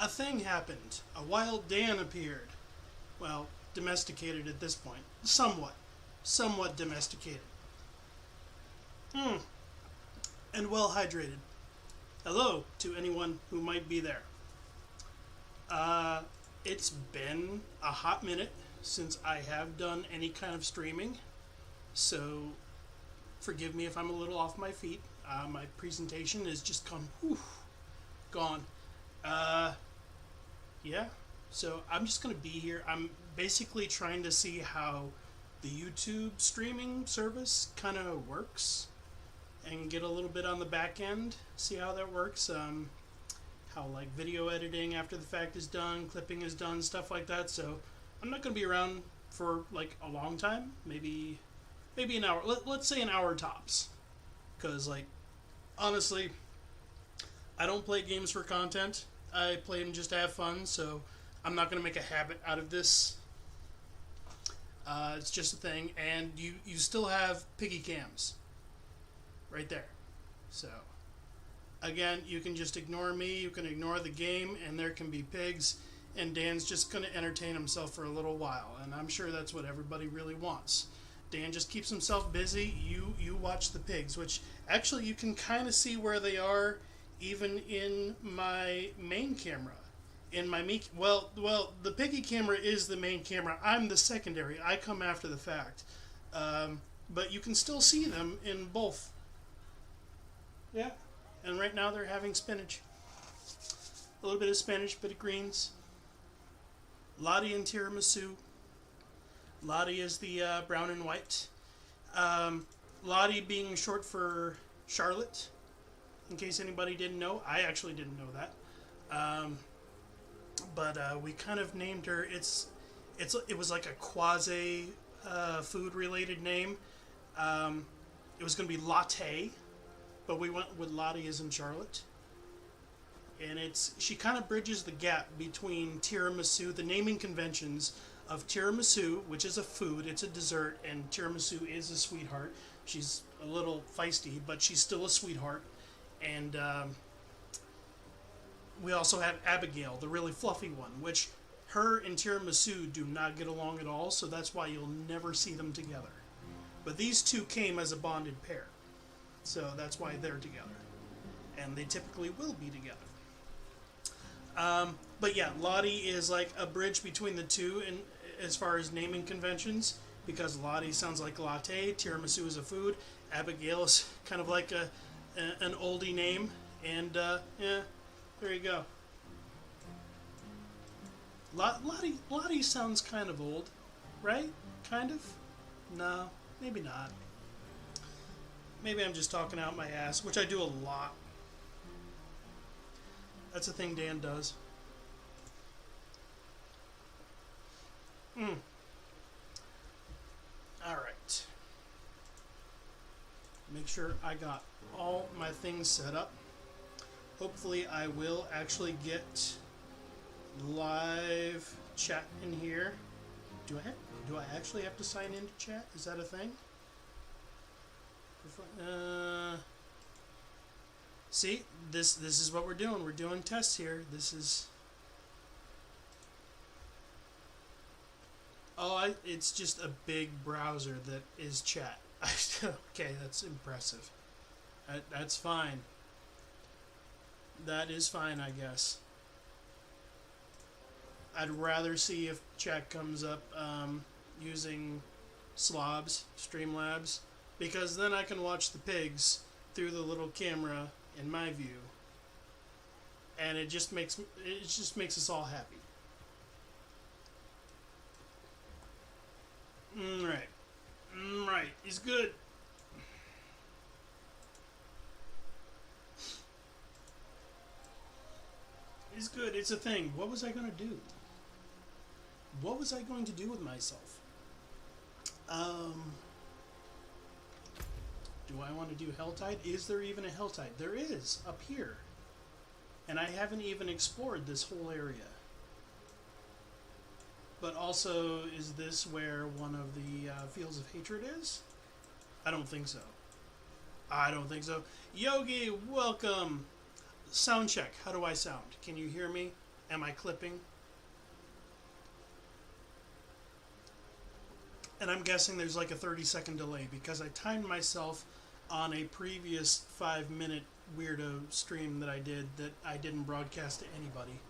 A thing happened. A wild Dan appeared. Well, domesticated at this point. Somewhat. Somewhat domesticated. And well hydrated. Hello to anyone who might be there. It's been a hot minute since I have done any kind of streaming, so forgive me if I'm a little off my feet. My presentation has just gone. Yeah, so I'm just going to be here. I'm basically trying to see how the YouTube streaming service kind of works and get a little bit on the back end, see how that works. How like video editing after the fact is done, clipping is done, stuff like that. So I'm not going to be around for like a long time, maybe an hour. Let's say an hour tops, because like honestly, I don't play games for content. I play them just to have fun. So I'm not going to make a habit out of this. It's just a thing, and you still have piggy cams right there. So again, you can just ignore me, you can ignore the game, and there can be pigs, and Dan's just going to entertain himself for a little while, and I'm sure that's what everybody really wants. Dan just keeps himself busy, you watch the pigs, which actually you can kind of see where they are even in my main camera. Well, the piggy camera is the main camera. I'm the secondary. I come after the fact. But you can still see them in both. Yeah. And right now they're having spinach. A little bit of spinach, bit of greens. Lottie and tiramisu. Lottie is the brown and white. Lottie being short for Charlotte. In case anybody didn't know. I actually didn't know that. But we kind of named her. It was like a quasi food related name. It was going to be Latte, but we went with Lottie as in Charlotte. And she kind of bridges the gap between tiramisu, the naming conventions of tiramisu, which is a food, it's a dessert, and tiramisu is a sweetheart. She's a little feisty, but she's still a sweetheart. And we also have Abigail, the really fluffy one, which her and tiramisu do not get along at all, so that's why you'll never see them together. But these two came as a bonded pair, so that's why they're together. And they typically will be together. But yeah, Lottie is like a bridge between the two in as far as naming conventions, because Lottie sounds like latte, tiramisu is a food, Abigail is kind of like an oldie name, and yeah, there you go. Lottie sounds kind of old, right? Kind of? No, maybe not. Maybe I'm just talking out my ass, which I do a lot. That's a thing Dan does. Alright. Make sure I got all my things set up. Hopefully I will actually get live chat in here. Do I actually have to sign into chat? Is that a thing? See, this is what we're doing. We're doing tests here. This is it's just a big browser that is chat. Okay, that's impressive. That's fine. That is fine, I guess. I'd rather see if chat comes up using Streamlabs, because then I can watch the pigs through the little camera in my view, and it just makes us all happy. Right, he's good. He's good. It's a thing. What was I gonna do? What was I going to do with myself? Do I want to do Helltide? Is there even a Helltide? There is, up here. And I haven't even explored this whole area. But also, is this where one of the Fields of Hatred is? I don't think so. I don't think so. Yogi, welcome! Sound check. How do I sound? Can you hear me? Am I clipping? And I'm guessing there's like a 30-second delay because I timed myself on a previous 5-minute weirdo stream that I did that I didn't broadcast to anybody.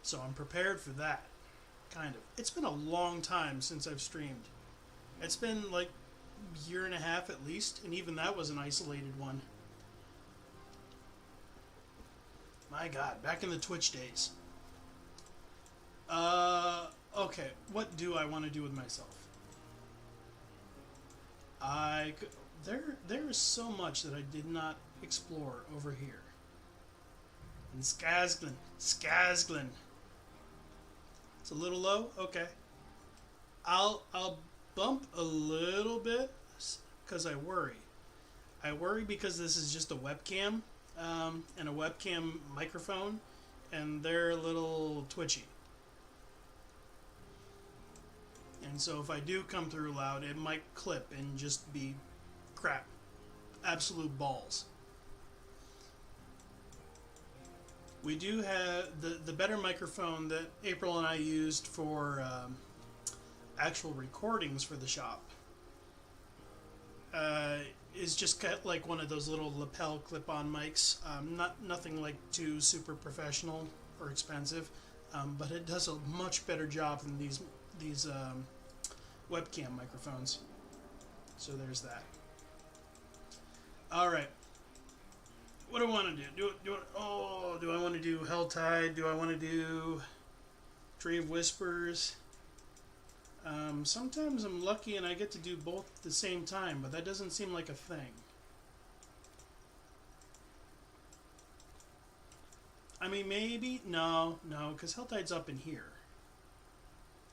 So I'm prepared for that, kind of. It's been a long time since I've streamed. It's been like a year and a half at least, and even that was an isolated one. My God, back in the Twitch days. Okay, what do I want to do with myself? There is so much that I did not explore over here. In Skazglin. It's a little low? Okay. I'll bump a little bit because I worry. I worry because this is just a webcam and a webcam microphone, and they're a little twitchy. And so if I do come through loud, it might clip and just be crap. Absolute balls. We do have the better microphone that April and I used for actual recordings for the shop. Is just like one of those little lapel clip-on mics. Nothing like too super professional or expensive, but it does a much better job than these webcam microphones. So there's that. All right. What do I want to do? Do I want to do Helltide? Do I want to do Tree of Whispers? Sometimes I'm lucky and I get to do both at the same time, but that doesn't seem like a thing. I mean, maybe? No, because Helltide's up in here.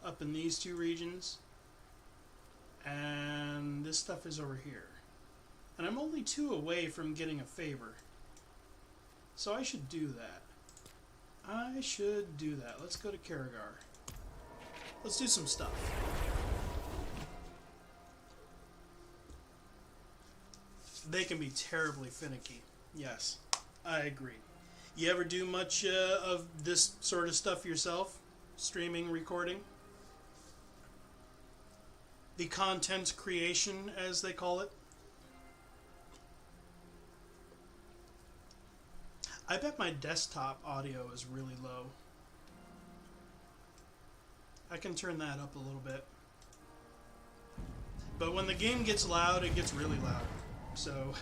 Up in these two regions. And this stuff is over here. And I'm only 2 away from getting a favor. So I should do that. Let's go to Karagar. Let's do some stuff. They can be terribly finicky. Yes, I agree. You ever do much of this sort of stuff yourself? Streaming, recording? The content creation, as they call it? I bet my desktop audio is really low. I can turn that up a little bit. But when the game gets loud, it gets really loud. So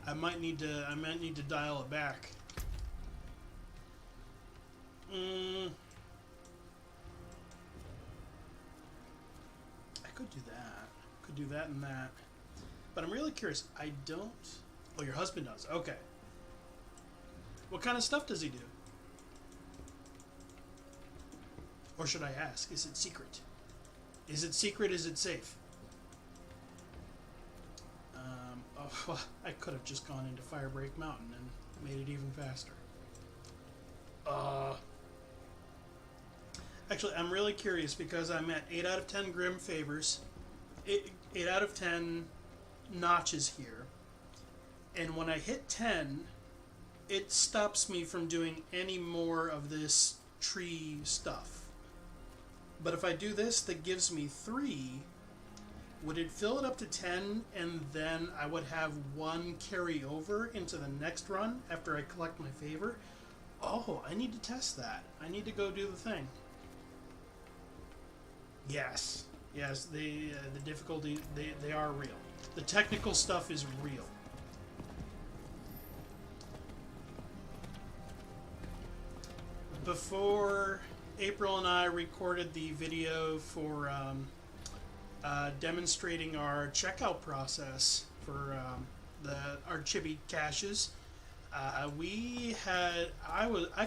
I might need to dial it back. I could do that. Could do that and that. But I'm really curious. I don't... Oh, your husband does. Okay. What kind of stuff does he do? Or should I ask? Is it secret? Is it secret? Is it safe? Well, I could have just gone into Firebreak Mountain and made it even faster. Actually, I'm really curious because I'm at 8 out of 10 Grim Favors. 8 out of 10 notches here. And when I hit 10... it stops me from doing any more of this tree stuff. But if I do this, that gives me 3. Would it fill it up to 10, and then I would have 1 carry over into the next run after I collect my favor? Oh, I need to test that. I need to go do the thing. Yes, the difficulty, they are real. The technical stuff is real. Before April and I recorded the video for demonstrating our checkout process for our chibi caches, I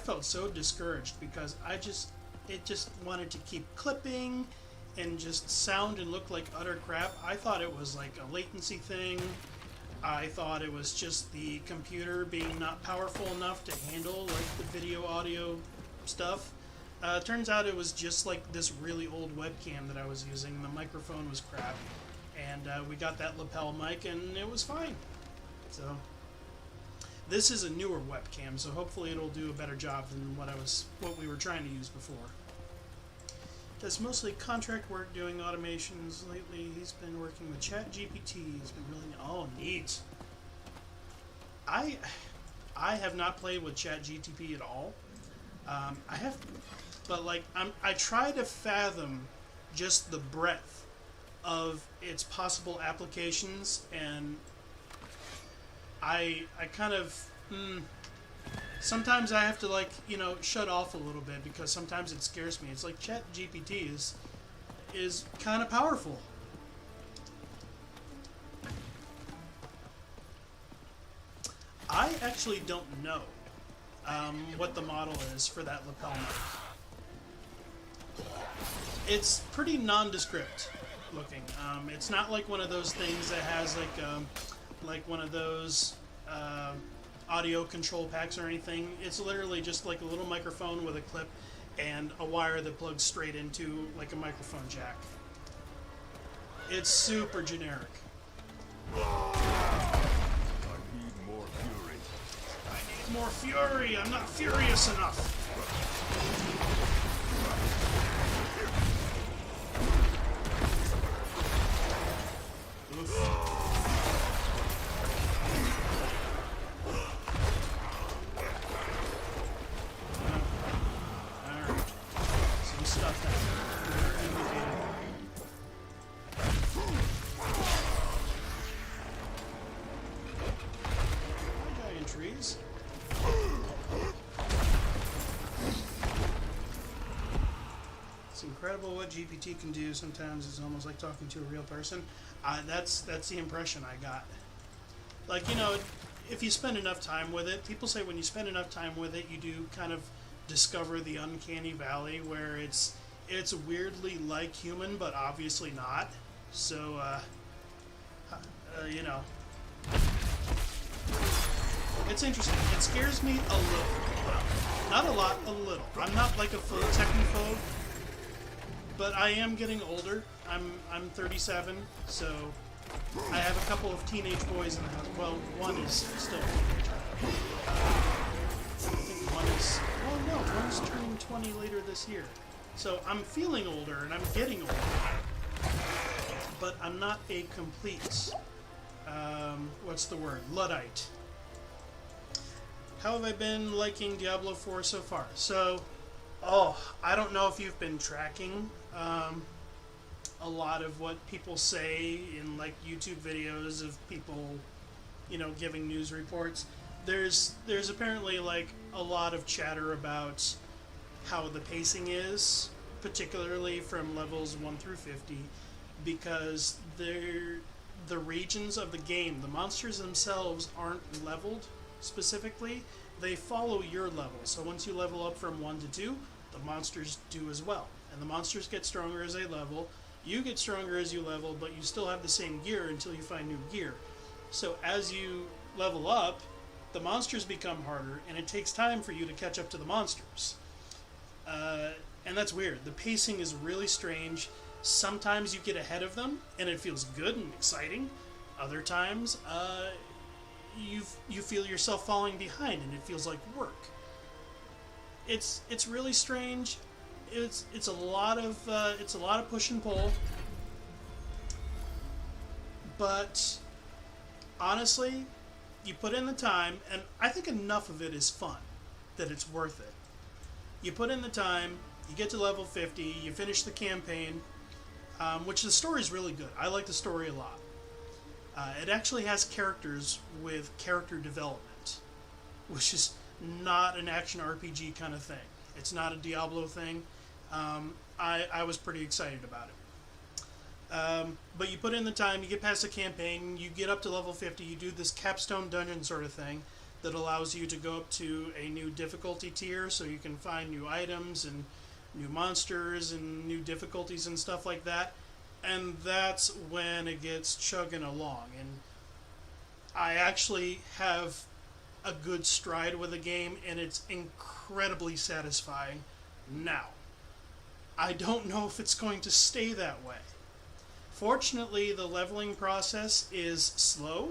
felt so discouraged because it just wanted to keep clipping and just sound and look like utter crap. I thought it was like a latency thing. I thought it was just the computer being not powerful enough to handle like the video audio stuff. Turns out it was just like this really old webcam that I was using. The microphone was crap, and we got that lapel mic and it was fine. So This is a newer webcam, so hopefully it'll do a better job than what we were trying to use before. Does mostly contract work doing automations lately. He's been working with ChatGPT. He's been really neat. I have not played with ChatGPT at all. I have, but like I try to fathom just the breadth of its possible applications, and I kind of sometimes I have to, like, shut off a little bit, because sometimes it scares me. It's like ChatGPT is kind of powerful. I actually don't know what the model is for that lapel knife. It's pretty nondescript looking. It's not like one of those things that has like one of those audio control packs or anything. It's literally just like a little microphone with a clip and a wire that plugs straight into like a microphone jack. It's super generic. I need more fury. I need more fury. I'm not furious enough. Oof. Incredible what GPT can do. Sometimes it's almost like talking to a real person. That's the impression I got. Like, if you spend enough time with it, people say when you spend enough time with it, you do kind of discover the uncanny valley where it's weirdly like human, but obviously not. So, it's interesting. It scares me a little. Not a lot, a little. I'm not like a full technophobe, but I am getting older. I'm 37, so I have a couple of teenage boys in the house. Well, one is still a teenager. I think one's turning 20 later this year. So I'm feeling older and I'm getting older, but I'm not a complete, what's the word, Luddite. How have I been liking Diablo 4 so far? So, I don't know if you've been tracking a lot of what people say in like YouTube videos of people, giving news reports. There's apparently like a lot of chatter about how the pacing is, particularly from levels 1 through 50, because the regions of the game, the monsters themselves aren't leveled specifically. They follow your level. So once you level up from 1 to 2, the monsters do as well. And the monsters get stronger as they level. You get stronger as you level, but you still have the same gear until you find new gear. So as you level up, the monsters become harder, and it takes time for you to catch up to the monsters. And that's weird. The pacing is really strange. Sometimes you get ahead of them, and it feels good and exciting. Other times, you feel yourself falling behind, and it feels like work. It's really strange. It's a lot of push and pull. But honestly, you put in the time, and I think enough of it is fun that it's worth it. You put in the time, you get to level 50, you finish the campaign, which the story is really good. I like the story a lot. It actually has characters with character development, which is not an action RPG kind of thing. It's not a Diablo thing. I was pretty excited about it. But you put in the time, you get past the campaign, you get up to level 50, you do this capstone dungeon sort of thing that allows you to go up to a new difficulty tier, so you can find new items and new monsters and new difficulties and stuff like that. And that's when it gets chugging along. And I actually have a good stride with the game, and it's incredibly satisfying now. I don't know if it's going to stay that way. Fortunately, the leveling process is slow,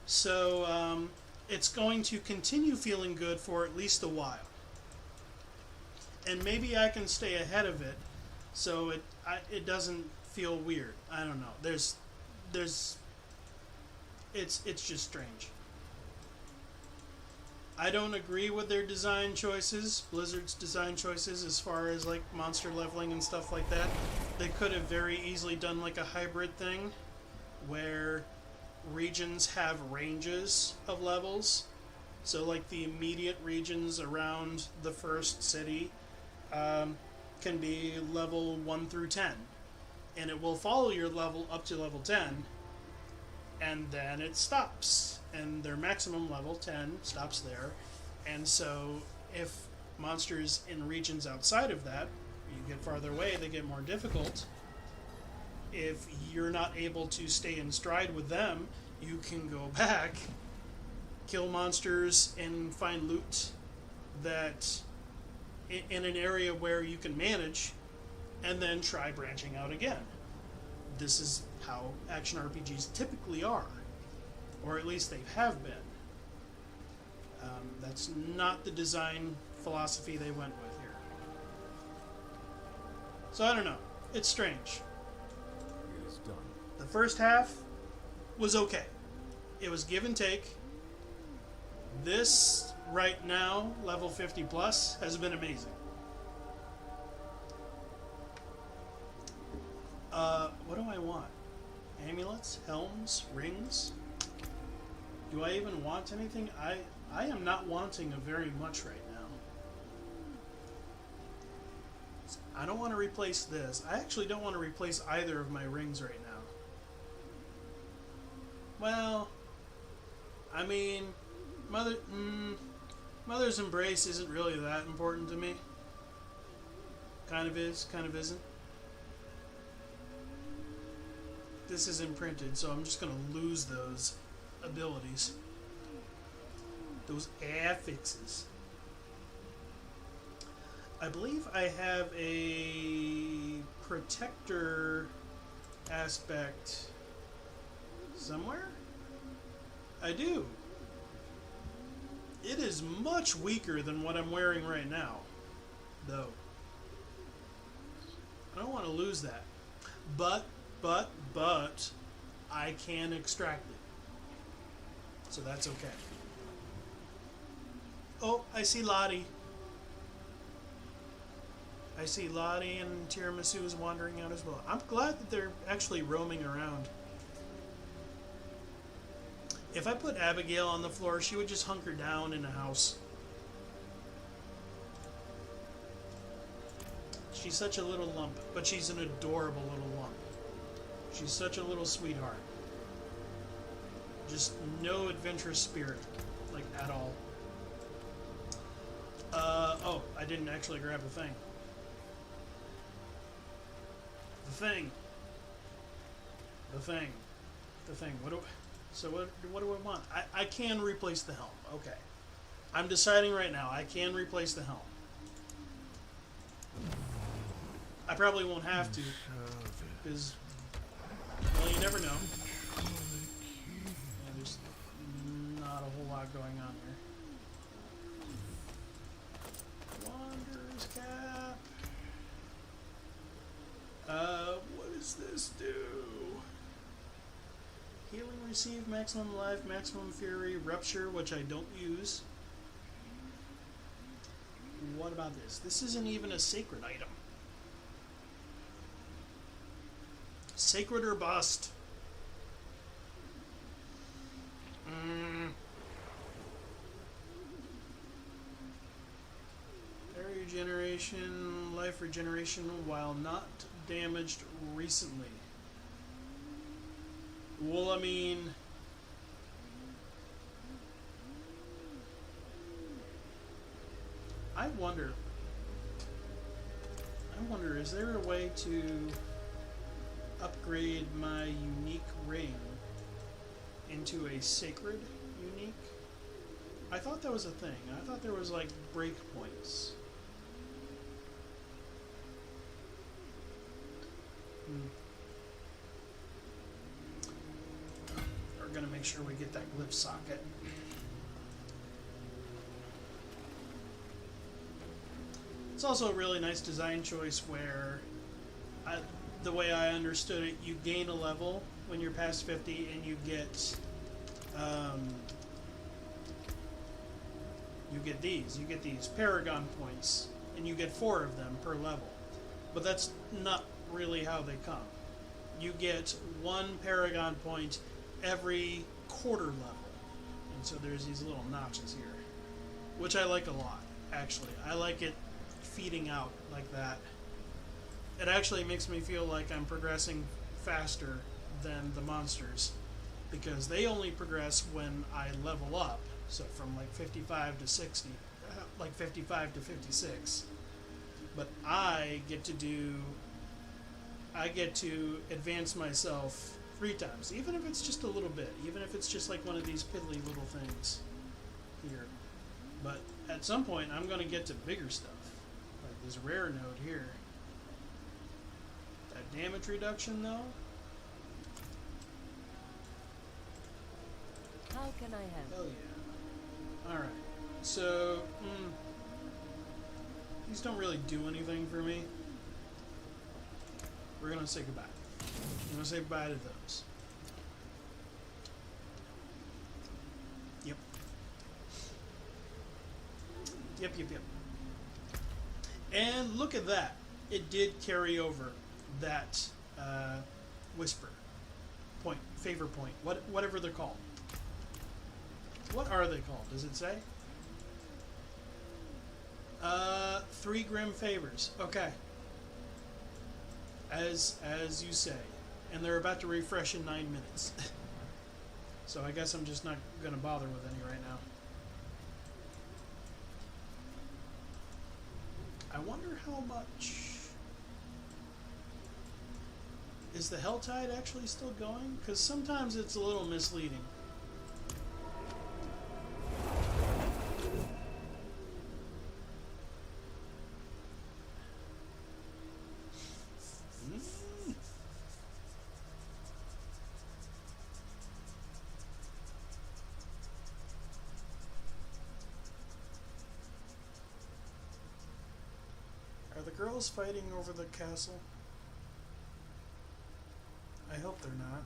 so it's going to continue feeling good for at least a while. And maybe I can stay ahead of it so it doesn't feel weird. I don't know. It's just strange. I don't agree with their design choices, Blizzard's design choices, as far as like monster leveling and stuff like that. They could have very easily done like a hybrid thing where regions have ranges of levels. So like the immediate regions around the first city can be level 1 through 10. And it will follow your level up to level 10, and then it stops. And their maximum level, 10, stops there. And so if monsters in regions outside of that, you get farther away, they get more difficult. If you're not able to stay in stride with them, you can go back, kill monsters, and find loot that in an area where you can manage, and then try branching out again. This is how action RPGs typically are. Or at least they have been. That's not the design philosophy they went with here. So I don't know. It's strange. It is done. The first half was okay. It was give and take. This, right now, level 50 plus, has been amazing. What do I want? Amulets? Helms? Rings? Do I even want anything? I am not wanting a very much right now. I don't want to replace this. I actually don't want to replace either of my rings right now. Well, I mean, Mother's Embrace isn't really that important to me. Kind of is, kind of isn't. This is imprinted, so I'm just going to lose those abilities. Those affixes. I believe I have a protector aspect somewhere? I do. It is much weaker than what I'm wearing right now, though. I don't want to lose that. But I can extract it. So that's okay. Oh, I see Lottie. I see Lottie and Tiramisu is wandering out as well. I'm glad that they're actually roaming around. If I put Abigail on the floor, she would just hunker down in a house. She's such a little lump, but she's an adorable little lump. She's such a little sweetheart. Just no adventurous spirit, like, at all. Oh, I didn't actually grab the thing. The thing. What do I want? I can replace the helm. Okay. I'm deciding right now. I can replace the helm. I probably won't have to, because, well, you never know. Yeah, there's not a whole lot going on here. Wanderer's Cap. What does this do? Healing received, maximum life, maximum fury, rupture, which I don't use. What about this? This isn't even a sacred item. Sacred or bust? Air regeneration, life regeneration while not damaged recently. Well, I mean, I wonder, is there a way to upgrade my unique ring into a sacred unique? I thought that was a thing. I thought there was like breakpoints. We're gonna make sure we get that glyph socket. It's also a really nice design choice where, the way I understood it, you gain a level when you're past 50 and you get these Paragon points, and you get 4 of them per level. But that's not really how they come. You get 1 Paragon point every quarter level. And so there's these little notches here, which I like a lot, actually. I like it feeding out like that. It actually makes me feel like I'm progressing faster than the monsters, because they only progress when I level up. So from like 55 to 60, like 55 to 56. But I get to advance myself 3 times, even if it's just a little bit, even if it's just like one of these piddly little things here. But at some point, I'm going to get to bigger stuff, like this rare node here. That damage reduction, though. How can I help? Hell yeah. Alright, so, these don't really do anything for me. We're going to say goodbye. We're going to say goodbye to those. Yep. Yep. And look at that. It did carry over that whisper point, favor point, whatever they're called. What are they called? Does it say? 3 grim favors. Okay. As you say. And they're about to refresh in 9 minutes. So I guess I'm just not going to bother with any right now. I wonder how much... Is the Helltide actually still going? Because sometimes it's a little misleading. Are the girls fighting over the castle? I hope they're not.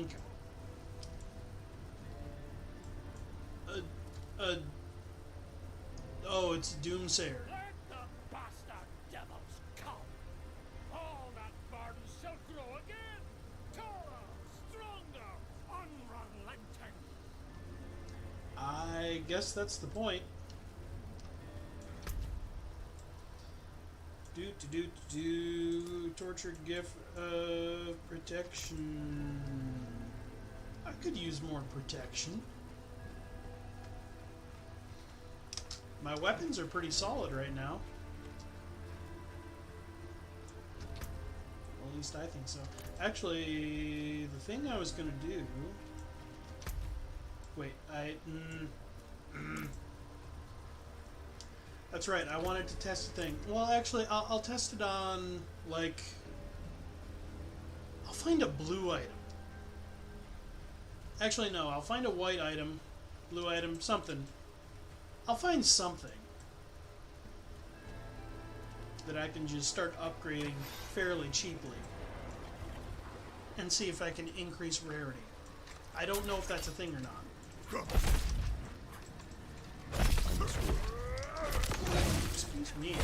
Okay. Oh, it's Doomsayer. Let the bastard devils come! All that burden shall grow again! Taller, stronger, unrelenting! I guess that's the point. Tortured gift of protection. I could use more protection. My weapons are pretty solid right now. Well, at least I think so. Actually, the thing I was gonna do... Wait, That's right, I wanted to test the thing. Well, actually, I'll test it on, like... I'll find a blue item. Actually, no, I'll find a white item, blue item, something. I'll find something that I can just start upgrading fairly cheaply and see if I can increase rarity. I don't know if that's a thing or not. Excuse me.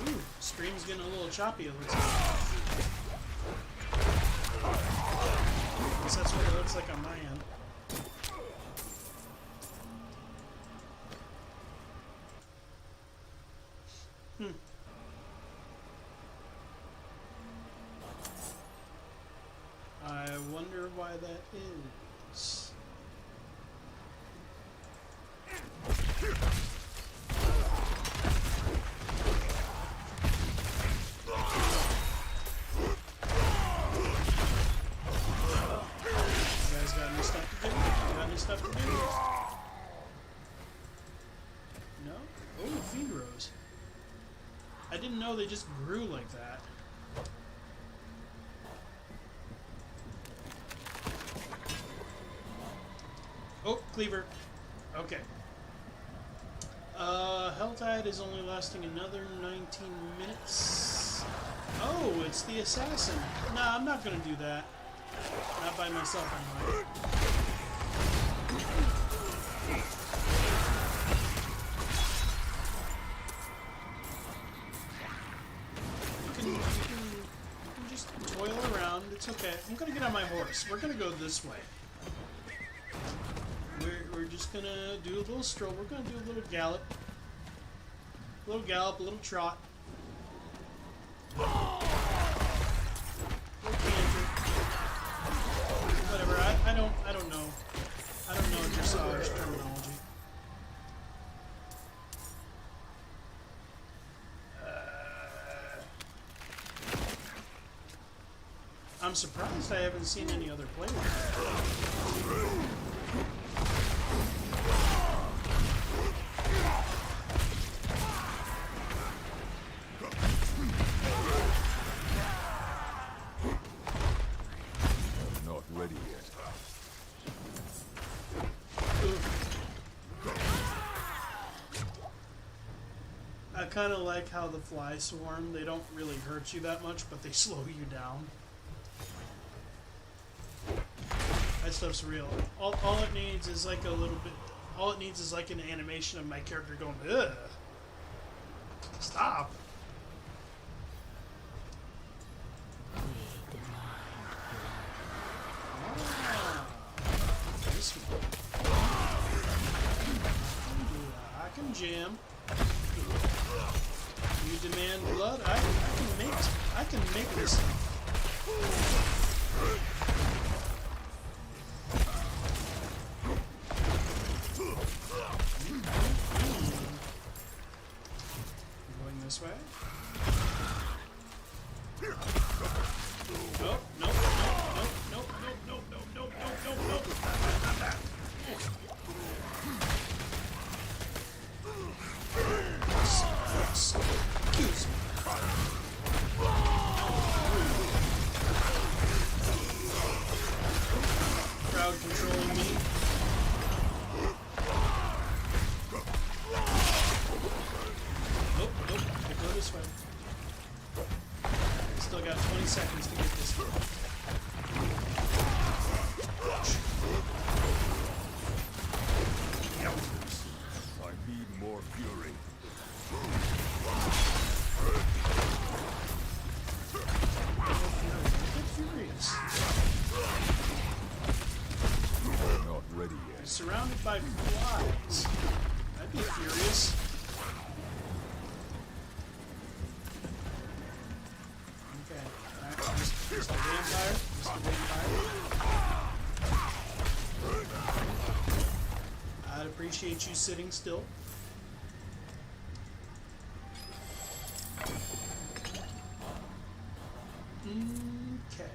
Ooh, stream's getting a little choppy, it looks like. At least that's what it looks like on my end. I wonder why that is. No? Oh, Fiend Rose. I didn't know they just grew like that. Oh, Cleaver. Okay. Helltide is only lasting another 19 minutes. Oh, it's the assassin. Nah, I'm not gonna do that. Not by myself, anyway. You can just toil around. It's okay. I'm gonna get on my horse. We're gonna go this way. We're just gonna do a little stroll. We're gonna do a little gallop. A little gallop, a little trot. A little canter. Whatever. I don't know. I don't know dressage terminology. I'm surprised I haven't seen any other players. Not ready yet. I kind of like how the fly swarm, they don't really hurt you that much, but they slow you down. That stuff's real. All it needs is like a little bit, all it needs is like an animation of my character going, ugh. Stop. This one. I can jam. You demand blood? I can make this stuff. Going this way? Nope, nope, nope, nope, nope, nope, nope, nope, nope, nope. Excuse me. Crowd controlling me. Nope, nope. I go this way. Still got 20 seconds to get this through. I need more fury. Furious. Not ready yet. Surrounded by flies. I'd be furious. Okay. Alright, Mr. Vampire. Mr. Vampire. I'd appreciate you sitting still. Okay.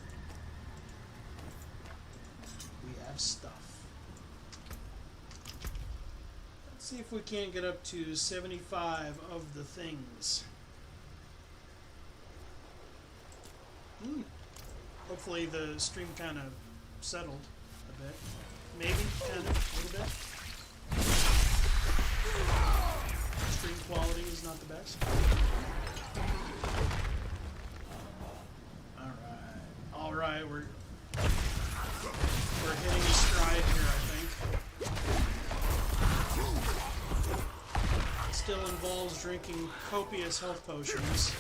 We have stuff. Let's see if we can't get up to 75 of the things. Hopefully the stream kind of settled a bit. Maybe, kind of, a little bit. Stream quality is not the best. Alright, we're hitting a stride here, I think. It still involves drinking copious health potions.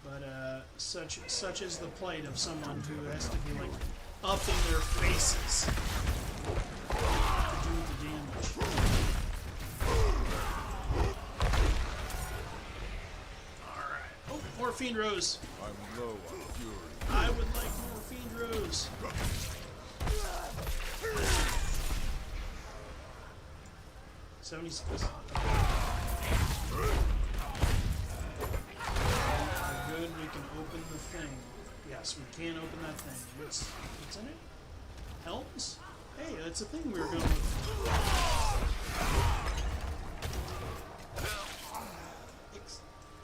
But such is the plight of someone who has to be like up in their faces to do the damage. Alright. Oh, more Fiend Rose. I'm low on fury. I would like more Fiend Rose. 76. Good, we can open the thing. yes, we can open that thing. What's in it? Helms? Hey, that's a thing we were going with.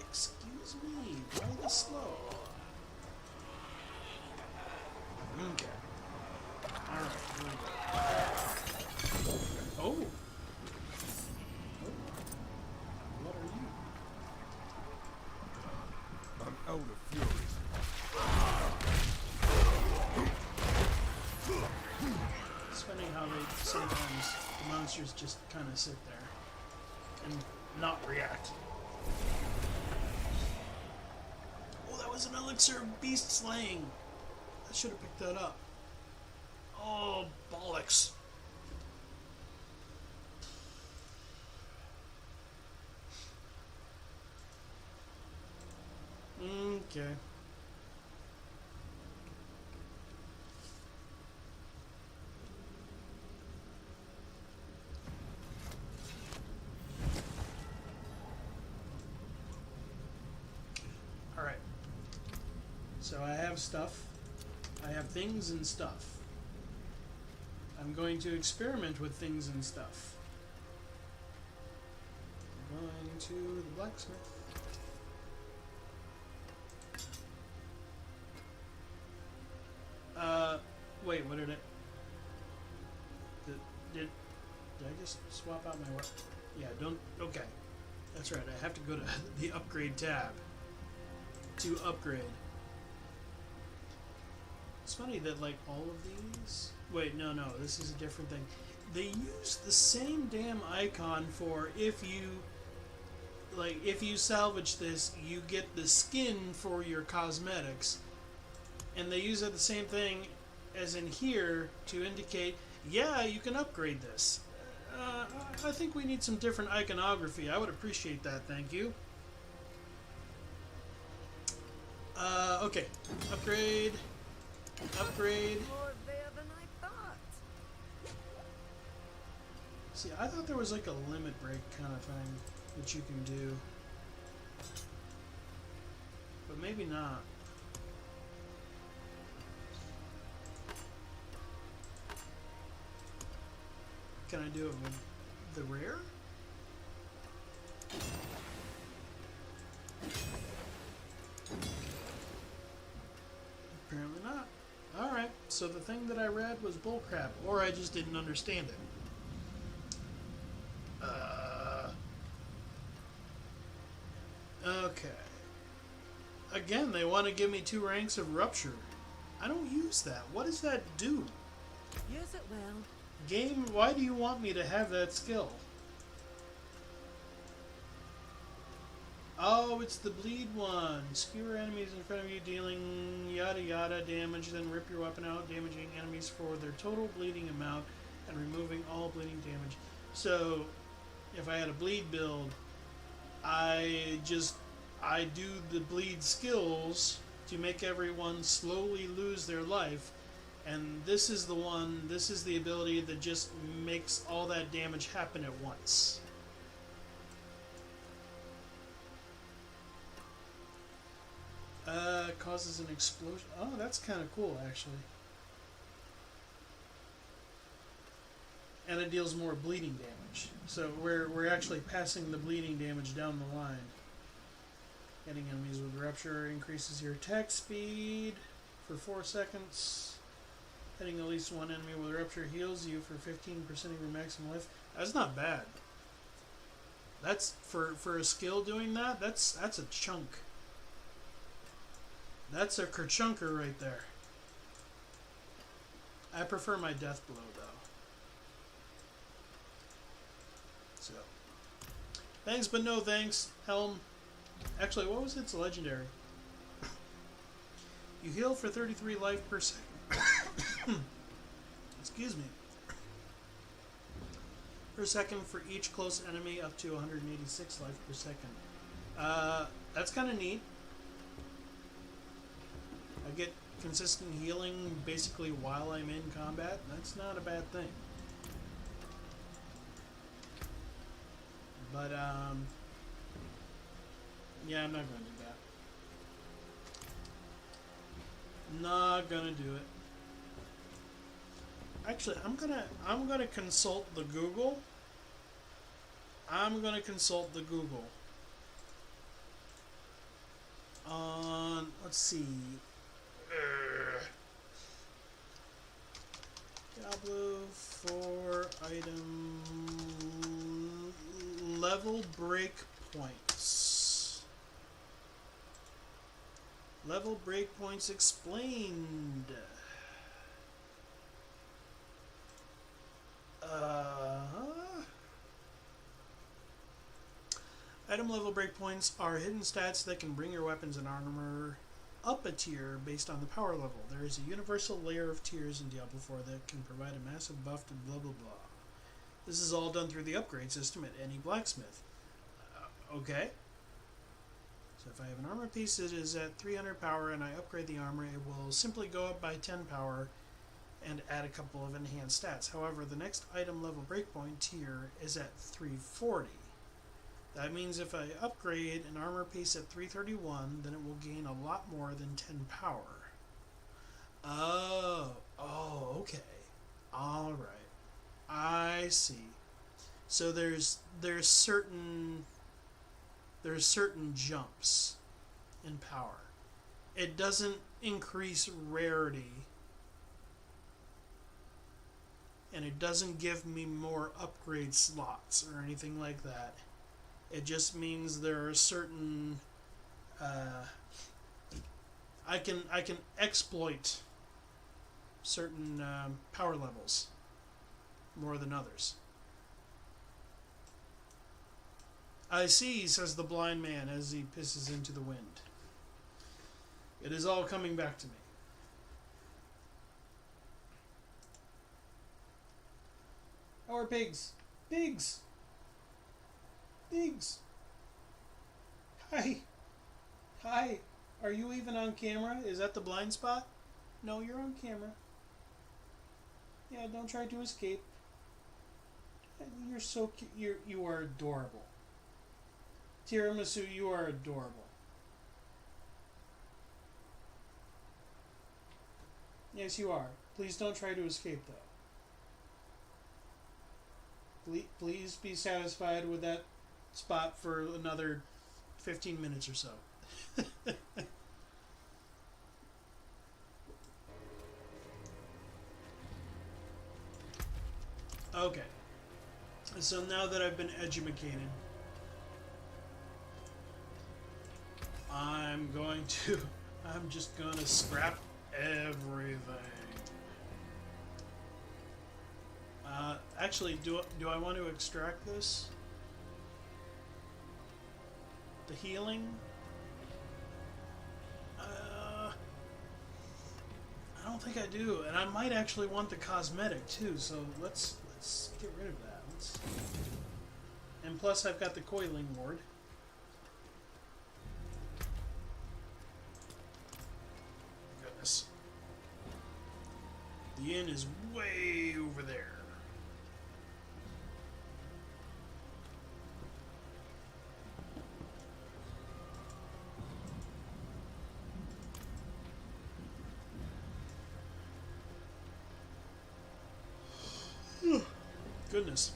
Excuse me, why this slow? Okay. Alright, here we go. Oh! What are you? I'm out of fury. It's funny how they sometimes the monsters just kind of sit there and not react. Oh, that was an elixir of beast slaying. I should have picked that up. Oh, bollocks. Okay. Alright. So I have stuff. I have things and stuff. I'm going to experiment with things and stuff. I'm going to the blacksmith. Wait, what did it... Did I just swap out my... Yeah, don't... Okay. That's right, I have to go to the upgrade tab to upgrade. It's funny that, like, all of these... Wait, no, this is a different thing. They use the same damn icon for if you... Like, if you salvage this, you get the skin for your cosmetics. And they use it the same thing as in here to indicate, yeah, you can upgrade this. I think we need some different iconography. I would appreciate that, thank you. Okay. Upgrade. Upgrade. More there than I thought. See, I thought there was like a limit break kind of thing that you can do. But maybe not. Can I do it with the rare? Apparently not. Alright, so the thing that I read was bullcrap, or I just didn't understand it. Okay. Again, they want to give me 2 ranks of rupture. I don't use that. What does that do? Use it well. Game, why do you want me to have that skill? Oh, it's the bleed one. Skewer enemies in front of you, dealing yada yada damage, then rip your weapon out, damaging enemies for their total bleeding amount, and removing all bleeding damage. So, if I had a bleed build, I do the bleed skills to make everyone slowly lose their life. And this is the ability that just makes all that damage happen at once. Causes an explosion. Oh, that's kind of cool, actually. And it deals more bleeding damage. So we're actually passing the bleeding damage down the line. Hitting enemies with rupture increases your attack speed for 4 seconds. Hitting at least one enemy with rupture heals you for 15% of your maximum life. That's not bad. That's for a skill doing that. That's a chunk. That's a kerchunker right there. I prefer my death blow though. So, thanks but no thanks, Helm. Actually, what was its legendary? You heal for 33 life per second. Excuse me. Per second for each close enemy, up to 186 life per second. That's kind of neat. I get consistent healing basically while I'm in combat. That's not a bad thing. But, yeah, I'm not going to do Not gonna do it. Actually, I'm gonna consult the Google. I'm gonna consult the Google. On let's see. Diablo 4 item level breakpoints. Level breakpoints explained. Item level breakpoints are hidden stats that can bring your weapons and armor up a tier based on the power level. There is a universal layer of tiers in Diablo 4 that can provide a massive buff to blah blah blah. This is all done through the upgrade system at any blacksmith. Okay. So if I have an armor piece that is at 300 power and I upgrade the armor, it will simply go up by 10 power and add a couple of enhanced stats. However, the next item level breakpoint tier is at 340. That means if I upgrade an armor piece at 331, then it will gain a lot more than 10 power. Oh, okay. All right. I see. So there's certain jumps in power. It doesn't increase rarity, and it doesn't give me more upgrade slots or anything like that. It just means there are certain I can exploit certain power levels more than others. I see, says the blind man as he pisses into the wind. It is all coming back to me. How are pigs? Pigs! Pigs! Hi! Hi! Are you even on camera? Is that the blind spot? No, you're on camera. Yeah, don't try to escape. You're so cute. You are adorable. Tiramisu, you are adorable. Yes, you are. Please don't try to escape, though. Please be satisfied with that spot for another 15 minutes or so. Okay. So now that I've been educated, I'm just gonna scrap everything. Actually, do I want to extract this? The healing? I don't think I do, and I might actually want the cosmetic too. So let's get rid of that. And plus, I've got the coiling ward. Goodness, the inn is way over there. Goodness.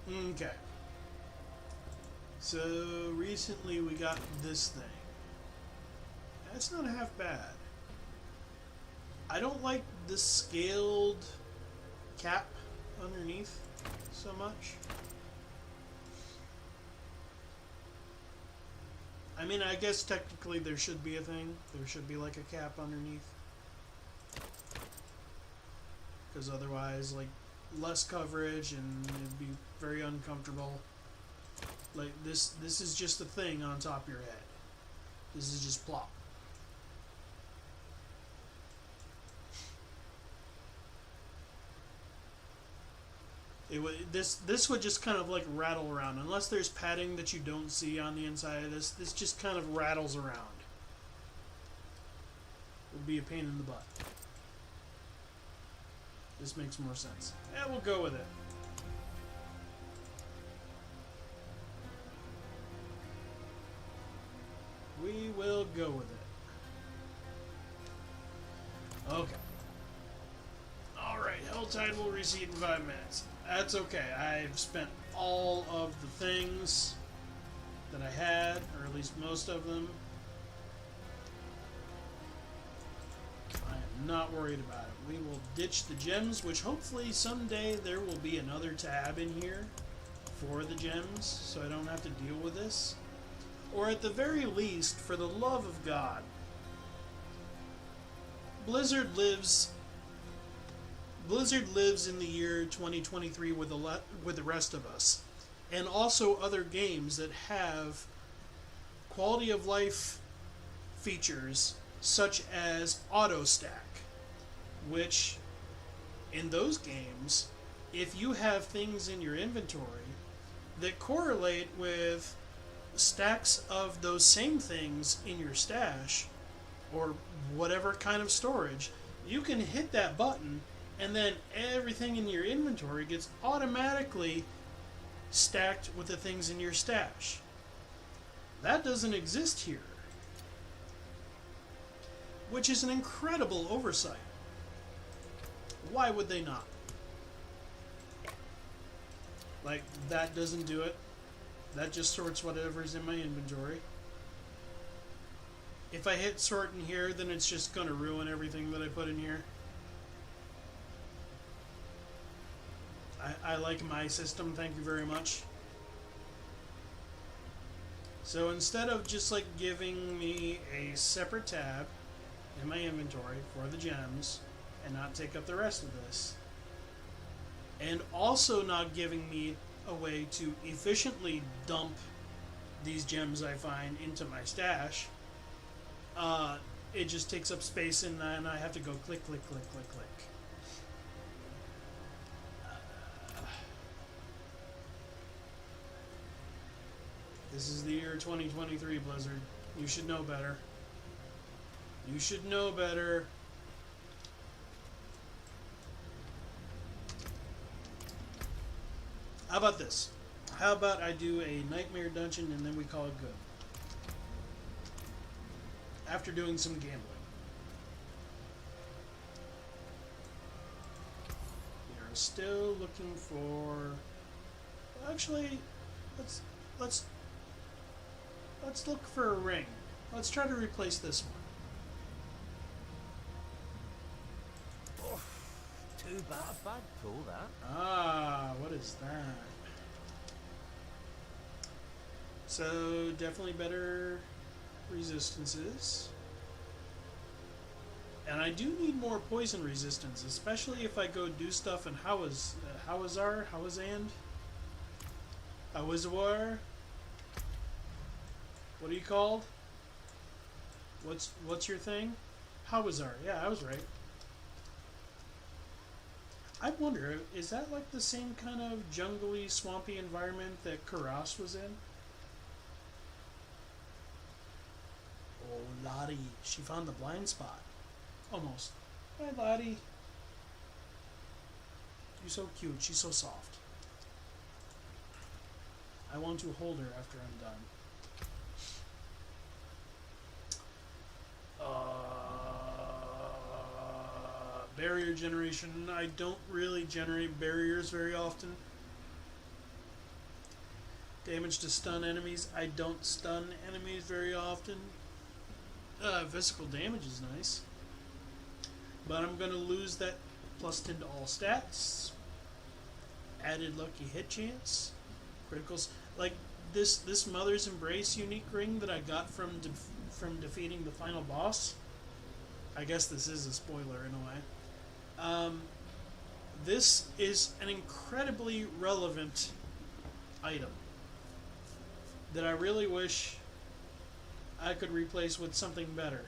Okay. So recently we got this thing. That's not half bad. I don't like the scaled cap underneath so much. I mean, I guess technically there should be a thing. There should be like a cap underneath. Because otherwise, like, less coverage and it'd be very uncomfortable. Like, this is just a thing on top of your head. This is just plop. This would just kind of like rattle around. Unless there's padding that you don't see on the inside of this just kind of rattles around. It would be a pain in the butt. This makes more sense. Yeah, we'll go with it. we will go with it. Okay. Alright, Helltide will reseed in 5 minutes. That's okay. I've spent all of the things that I had, or at least most of them. I am not worried about it. We will ditch the gems, which hopefully someday there will be another tab in here for the gems, so I don't have to deal with this. Or at the very least, for the love of God, Blizzard lives in the year 2023 with the rest of us, and also other games that have quality of life features such as auto stack, which in those games, if you have things in your inventory that correlate with stacks of those same things in your stash or whatever kind of storage, you can hit that button and then everything in your inventory gets automatically stacked with the things in your stash. That doesn't exist here, which is an incredible oversight. Why would they not? Like, that doesn't do it. That just sorts whatever's in my inventory. If I hit sort in here, then it's just going to ruin everything that I put in here. I like my system, thank you very much. So instead of just like giving me a separate tab in my inventory for the gems and not take up the rest of this, and also not giving me a way to efficiently dump these gems I find into my stash, it just takes up space and I have to go click, click, click, click, click. This is the year 2023, Blizzard. You should know better. You should know better. How about this? How about I do a nightmare dungeon and then we call it good? After doing some gambling. We are still looking for... Actually, let's look for a ring. Let's try to replace this one. Too bad, pull that. Ah, what is that? So, definitely better resistances. And I do need more poison resistance, especially if I go do stuff in Hawazar. What are you called? What's your thing? Hawazar. Yeah, I was right. I wonder, is that like the same kind of jungly, swampy environment that Karas was in? Oh, Lottie. She found the blind spot. Almost. Hi, Lottie. You're so cute. She's so soft. I want to hold her after I'm done. Barrier generation. I don't really generate barriers very often. Damage to stun enemies. I don't stun enemies very often. Physical damage is nice. But I'm going to lose that plus 10 to all stats. Added lucky hit chance. Criticals. Like this Mother's Embrace unique ring that I got from defeating the final boss. I guess this is a spoiler in a way. This is an incredibly relevant item that I really wish I could replace with something better,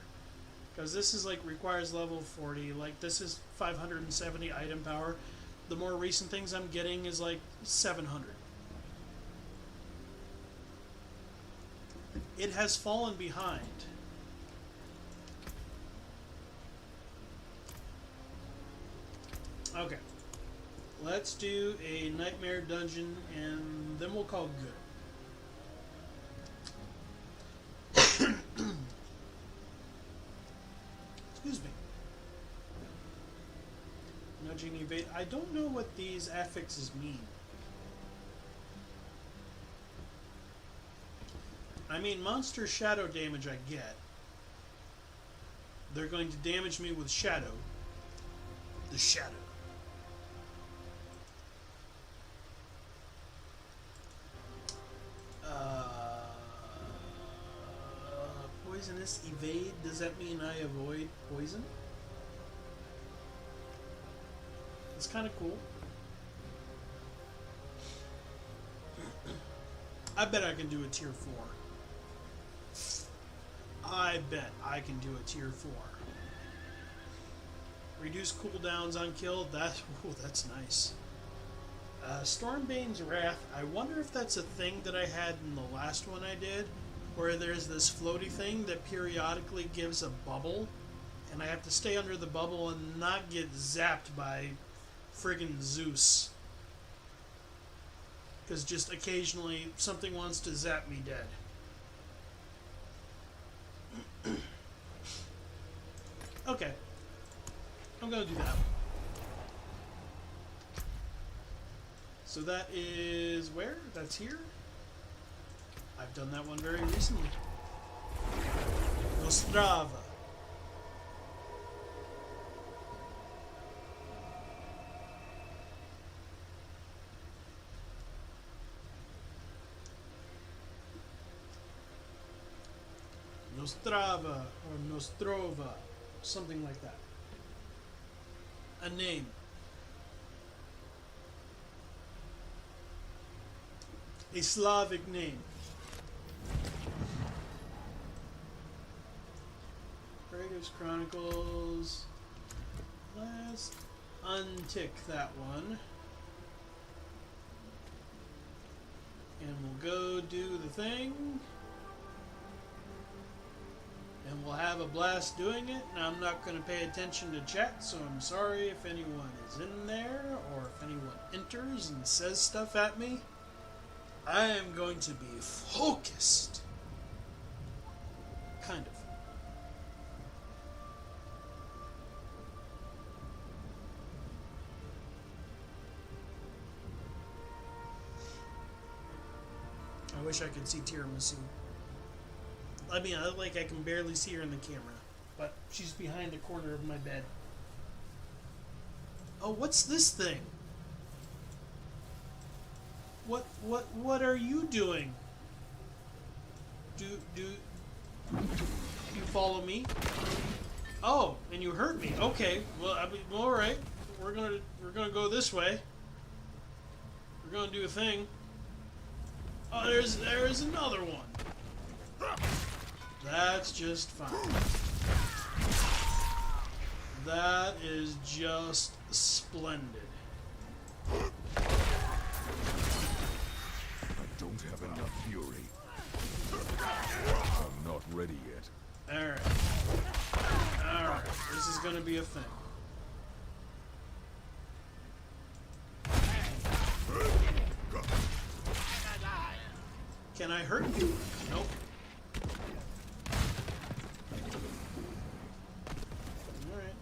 because this is like requires level 40. Like, this is 570 item power. The more recent things I'm getting is like 700. It has fallen behind. Okay, let's do a nightmare dungeon and then we'll call good. damaging evade. I don't know what these affixes mean. I mean, monster shadow damage I get. They're going to damage me with shadow. The shadow. Poisonous evade. Does that mean I avoid poison? It's kind of cool. I bet I can do a tier 4. I bet I can do a tier 4. Reduce cooldowns on kill. That's nice. Stormbane's Wrath. I wonder if that's a thing that I had in the last one I did, where there's this floaty thing that periodically gives a bubble, and I have to stay under the bubble and not get zapped by friggin' Zeus. Because just occasionally something wants to zap me dead. Okay. I'm gonna do that. So that is where? That's here? I've done that one very recently. Nostrava. Nostrava or Nostrova, something like that. A name. A Slavic name. Kratos Chronicles. Let's untick that one. And we'll go do the thing. And we'll have a blast doing it. And I'm not going to pay attention to chat, so I'm sorry if anyone is in there or if anyone enters and says stuff at me. I am going to be focused. Kind of. I wish I could see Tiramisu. I mean, I can barely see her in the camera, but she's behind the corner of my bed. Oh, what's this thing? What are you doing? Do you follow me? Oh, and you hurt me. Okay, well, I mean, all right. We're gonna go this way. We're gonna do a thing. Oh, there's another one. That's just fine. That is just splendid. I don't have enough fury. I'm not ready yet. Alright. Alright. This is gonna be a thing. Can I hurt you? Nope. Alright.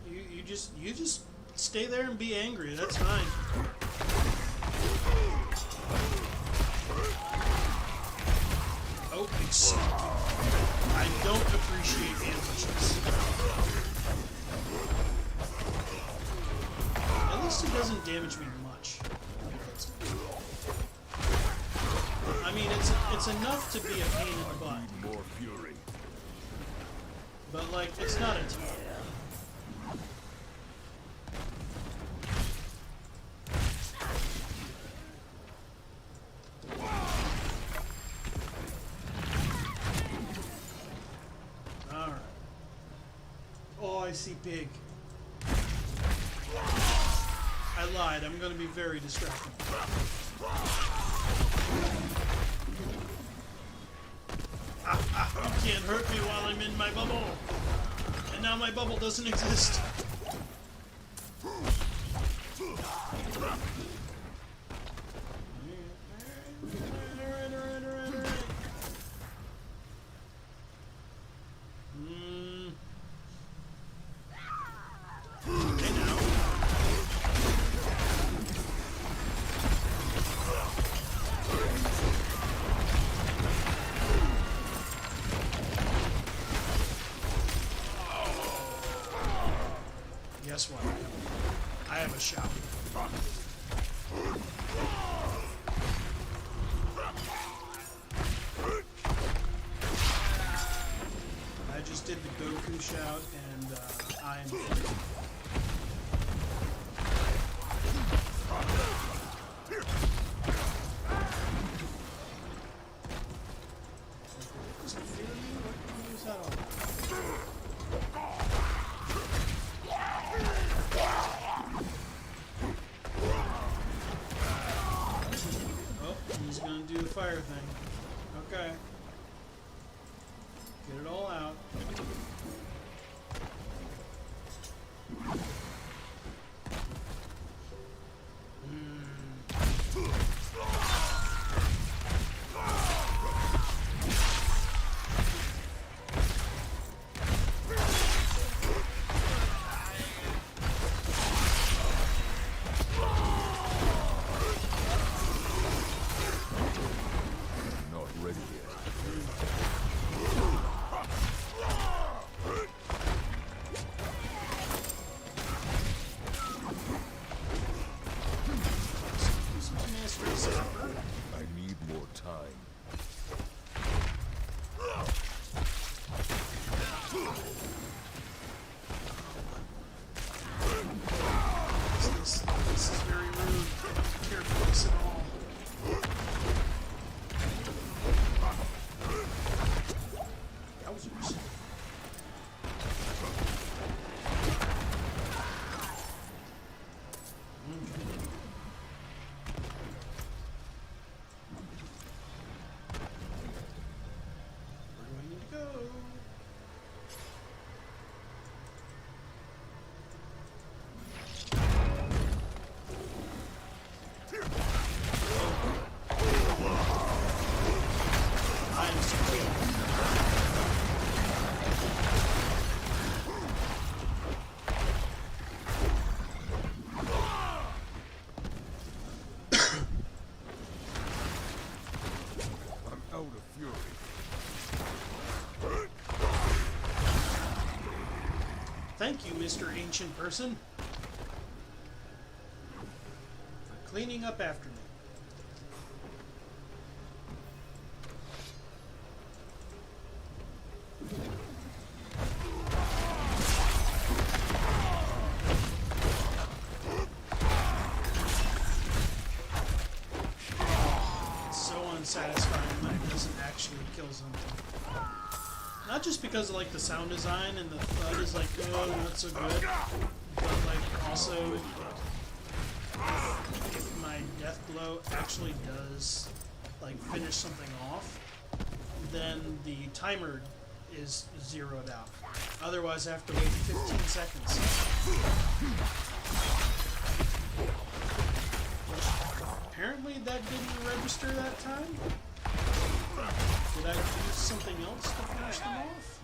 You just stay there and be angry. That's fine. Oh, excuse me. I don't appreciate ambushes. At least it doesn't damage me much. I mean, it's enough to be a pain in the butt. More fury. But, like, it's not a ton. Alright. Oh, I see pig. I lied. I'm going to be very distracting. You can't hurt me while I'm in my bubble. And now my bubble doesn't exist. Okay, now. guess what? I have a shout. I just did the Goku shout, and I am free. Does it fear me? What is that all about? Oh, he's gonna do the fire thing. Okay. Get it all out. Not ready yet. He's my master zapper. I need more time. This is very rude. I don't care for this at all. Yowzers. Where do I need to go? I am secure. I'm out of fury. Thank you, Mr. Ancient Person, for cleaning up after me. It's so unsatisfying when it doesn't actually kill something. Not just because of like the sound design and the thud is like, oh, not so good, but like also if my death blow actually does like finish something off, then the timer is zeroed out. Otherwise I have to wait 15 seconds. Apparently that didn't register that time. Did I use something else to finish them off?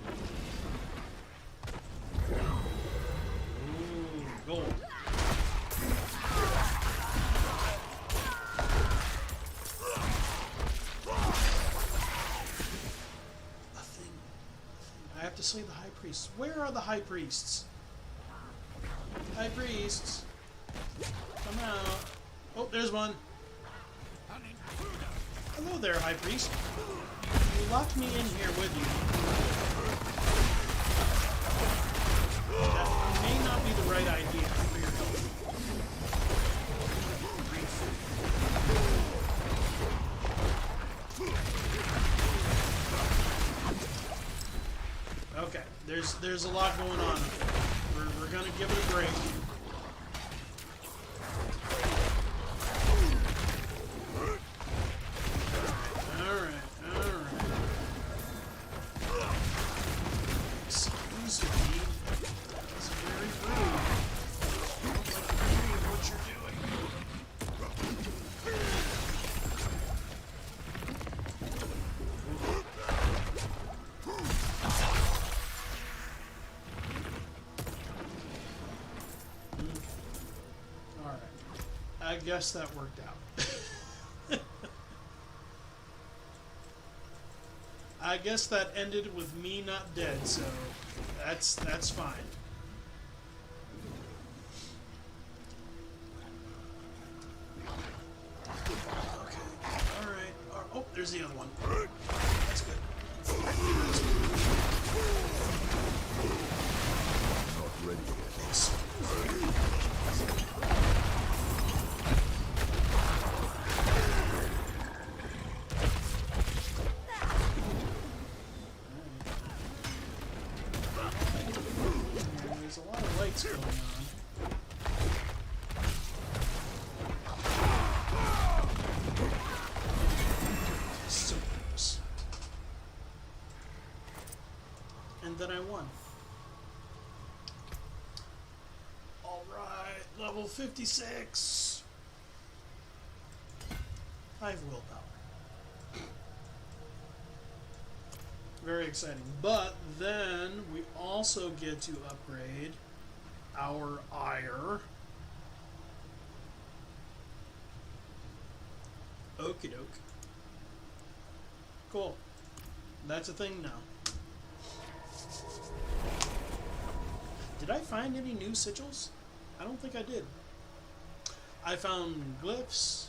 Ooh, gold. A thing. I have to slay the high priests. Where are the high priests? High priests. Come out. Oh, there's one. Hello there, High Priest. You locked me in here with you. That may not be the right idea for your health. Okay, there's a lot going on. We're gonna give it a break. I guess that worked out. I guess that ended with me not dead, so that's fine. there's the other one. That's good. Not ready yet. There's a lot of lights going on. So close. And then I won. Alright, level 56. 5 willpower. Very exciting. But then we also get to upgrade our ire. Okie doke. Cool. That's a thing now. Did I find any new sigils? I don't think I did. I found glyphs.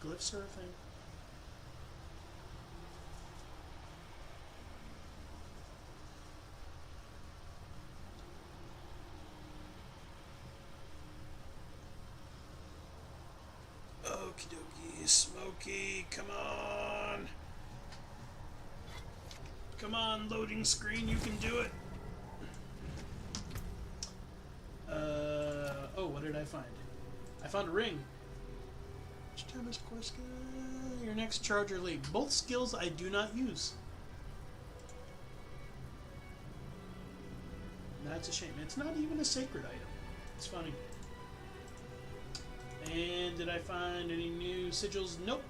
Glyphs are a thing. Okie dokie, Smokey, come on. Come on, loading screen, you can do it. Oh, what did I find? I found a ring. Which time is quest? Your next charger league. Both skills I do not use. That's a shame. It's not even a sacred item. It's funny. And did I find any new sigils? Nope.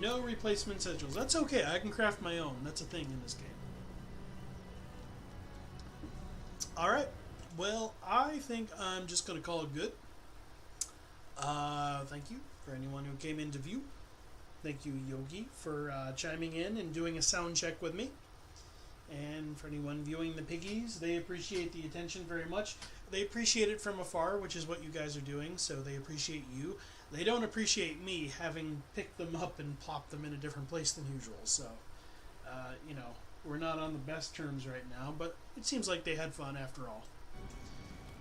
No replacement sigils. That's okay. I can craft my own. That's a thing in this game. Alright. Well, I think I'm just going to call it good. Thank you for anyone who came in to view. Thank you, Yogi, for chiming in and doing a sound check with me. And for anyone viewing the piggies, they appreciate the attention very much. They appreciate it from afar, which is what you guys are doing, so they appreciate you. They don't appreciate me having picked them up and plopped them in a different place than usual. So, you know, we're not on the best terms right now, but it seems like they had fun after all.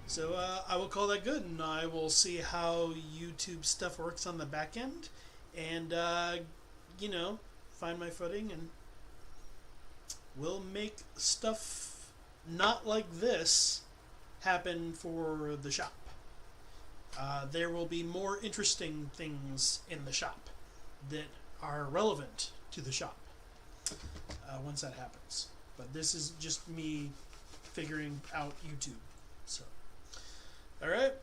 So I will call that good, and I will see how YouTube stuff works on the back end, and, you know, find my footing, and we'll make stuff not like this happen for the shop. There will be more interesting things in the shop that are relevant to the shop once that happens. But this is just me figuring out YouTube. So, all right.